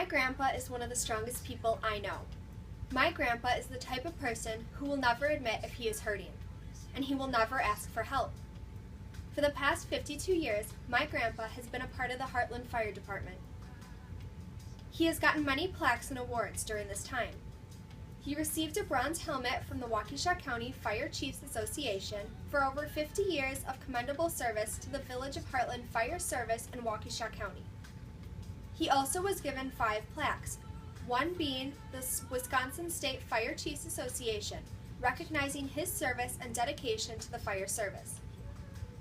grandpa is one of the strongest people I know. My grandpa is the type of person who will never admit if he is hurting, and he will never ask for help. For the past 52 years, my grandpa has been a part of the Heartland Fire Department. He has gotten many plaques and awards during this time. He received a bronze helmet from the Waukesha County Fire Chiefs Association for over 50 years of commendable service to the Village of Heartland Fire Service in Waukesha County. He also was given 5 plaques, one being the Wisconsin State Fire Chiefs Association, recognizing his service and dedication to the fire service.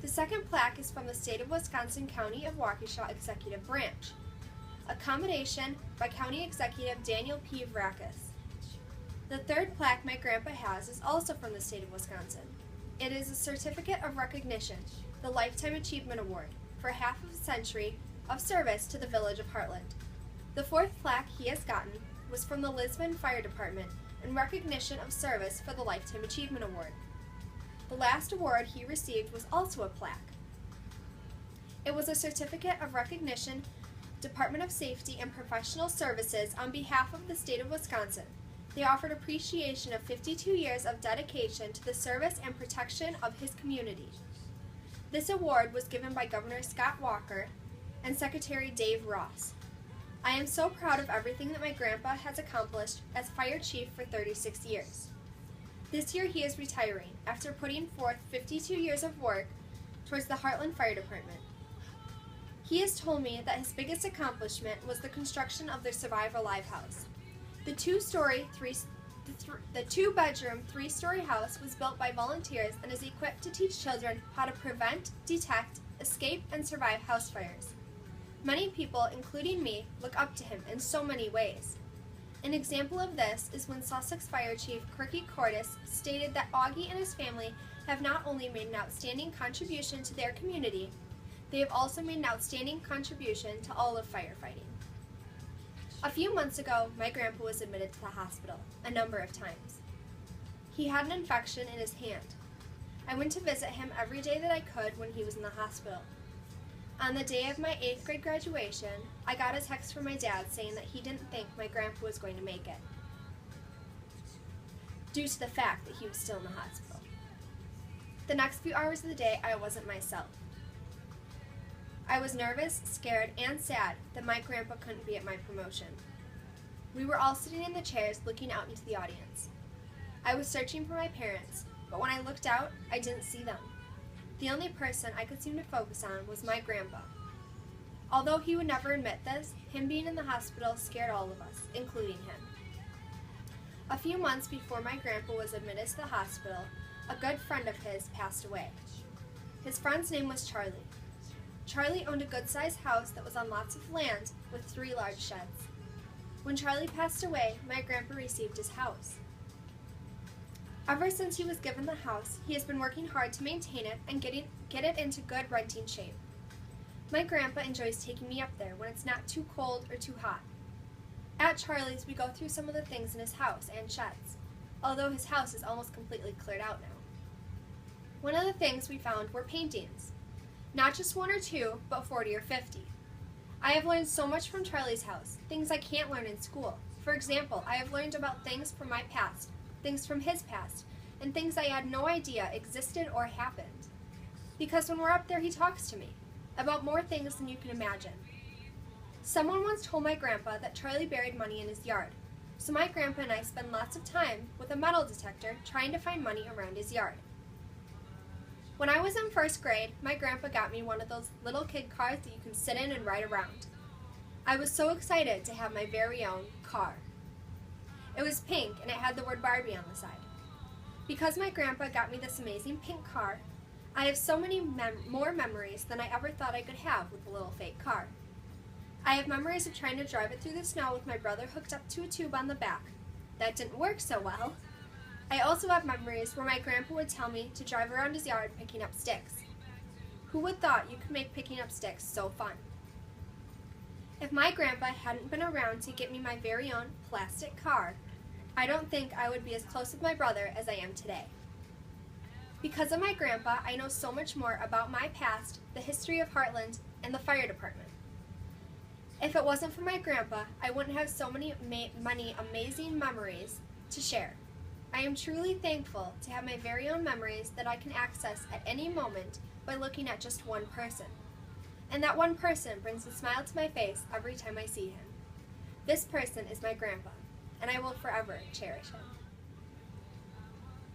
The second plaque is from the State of Wisconsin County of Waukesha Executive Branch, a commendation by County Executive Daniel P. Vracus. The third plaque my grandpa has is also from the state of Wisconsin. It is a certificate of recognition, the Lifetime Achievement Award, for half of a century of service to the Village of Heartland. The fourth plaque he has gotten was from the Lisbon Fire Department in recognition of service for the Lifetime Achievement Award. The last award he received was also a plaque. It was a certificate of recognition, Department of Safety and Professional Services on behalf of the state of Wisconsin. They offered appreciation of 52 years of dedication to the service and protection of his community. This award was given by Governor Scott Walker and Secretary Dave Ross. I am so proud of everything that my grandpa has accomplished as fire chief for 36 years. This year he is retiring after putting forth 52 years of work towards the Heartland Fire Department. He has told me that his biggest accomplishment was the construction of their Survive Alive house. The two-bedroom, 3-story house was built by volunteers and is equipped to teach children how to prevent, detect, escape, and survive house fires. Many people, including me, look up to him in so many ways. An example of this is when Sussex Fire Chief Kirky Cordes stated that Augie and his family have not only made an outstanding contribution to their community, they have also made an outstanding contribution to all of firefighting. A few months ago, my grandpa was admitted to the hospital a number of times. He had an infection in his hand. I went to visit him every day that I could when he was in the hospital. On the day of my 8th grade graduation, I got a text from my dad saying that he didn't think my grandpa was going to make it, due to the fact that he was still in the hospital. The next few hours of the day, I wasn't myself. I was nervous, scared, and sad that my grandpa couldn't be at my promotion. We were all sitting in the chairs looking out into the audience. I was searching for my parents, but when I looked out, I didn't see them. The only person I could seem to focus on was my grandpa. Although he would never admit this, him being in the hospital scared all of us, including him. A few months before my grandpa was admitted to the hospital, a good friend of his passed away. His friend's name was Charlie. Charlie owned a good-sized house that was on lots of land with 3 large sheds. When Charlie passed away, my grandpa received his house. Ever since he was given the house, he has been working hard to maintain it and get it into good renting shape. My grandpa enjoys taking me up there when it's not too cold or too hot. At Charlie's, we go through some of the things in his house and sheds, although his house is almost completely cleared out now. One of the things we found were paintings. Not just 1 or 2, but 40 or 50. I have learned so much from Charlie's house, things I can't learn in school. For example, I have learned about things from my past, things from his past, and things I had no idea existed or happened. Because when we're up there, he talks to me about more things than you can imagine. Someone once told my grandpa that Charlie buried money in his yard, so my grandpa and I spend lots of time with a metal detector trying to find money around his yard. When I was in 1st grade, my grandpa got me one of those little kid cars that you can sit in and ride around. I was so excited to have my very own car. It was pink and it had the word Barbie on the side. Because my grandpa got me this amazing pink car, I have so many more memories than I ever thought I could have with a little fake car. I have memories of trying to drive it through the snow with my brother hooked up to a tube on the back. That didn't work so well. I also have memories where my grandpa would tell me to drive around his yard picking up sticks. Who would thought you could make picking up sticks so fun? If my grandpa hadn't been around to get me my very own plastic car, I don't think I would be as close with my brother as I am today. Because of my grandpa, I know so much more about my past, the history of Heartland, and the fire department. If it wasn't for my grandpa, I wouldn't have so many amazing memories to share. I am truly thankful to have my very own memories that I can access at any moment by looking at just one person. And that one person brings a smile to my face every time I see him. This person is my grandpa, and I will forever cherish him.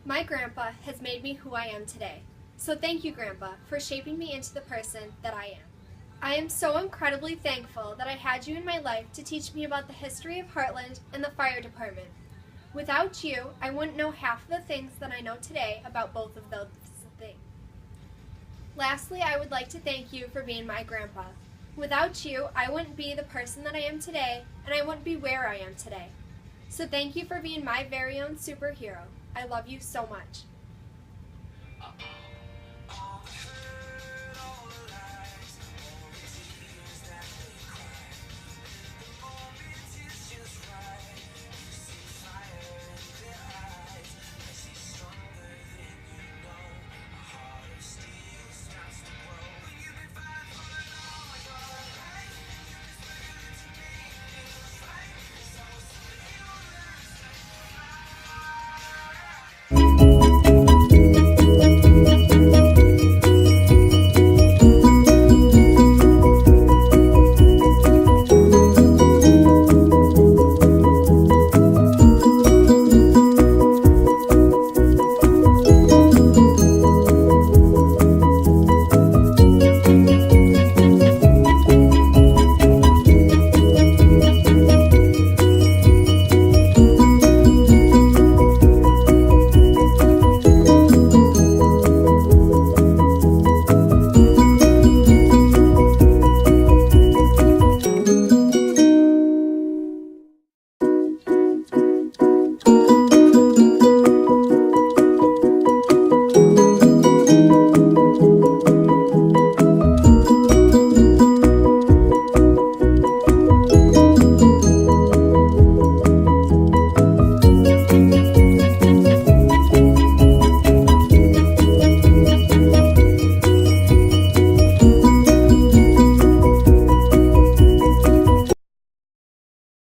My grandpa has made me who I am today. So thank you, Grandpa, for shaping me into the person that I am. I am so incredibly thankful that I had you in my life to teach me about the history of Heartland and the fire department. Without you, I wouldn't know half of the things that I know today about both of those things. Lastly, I would like to thank you for being my grandpa. Without you, I wouldn't be the person that I am today, and I wouldn't be where I am today. So thank you for being my very own superhero. I love you so much.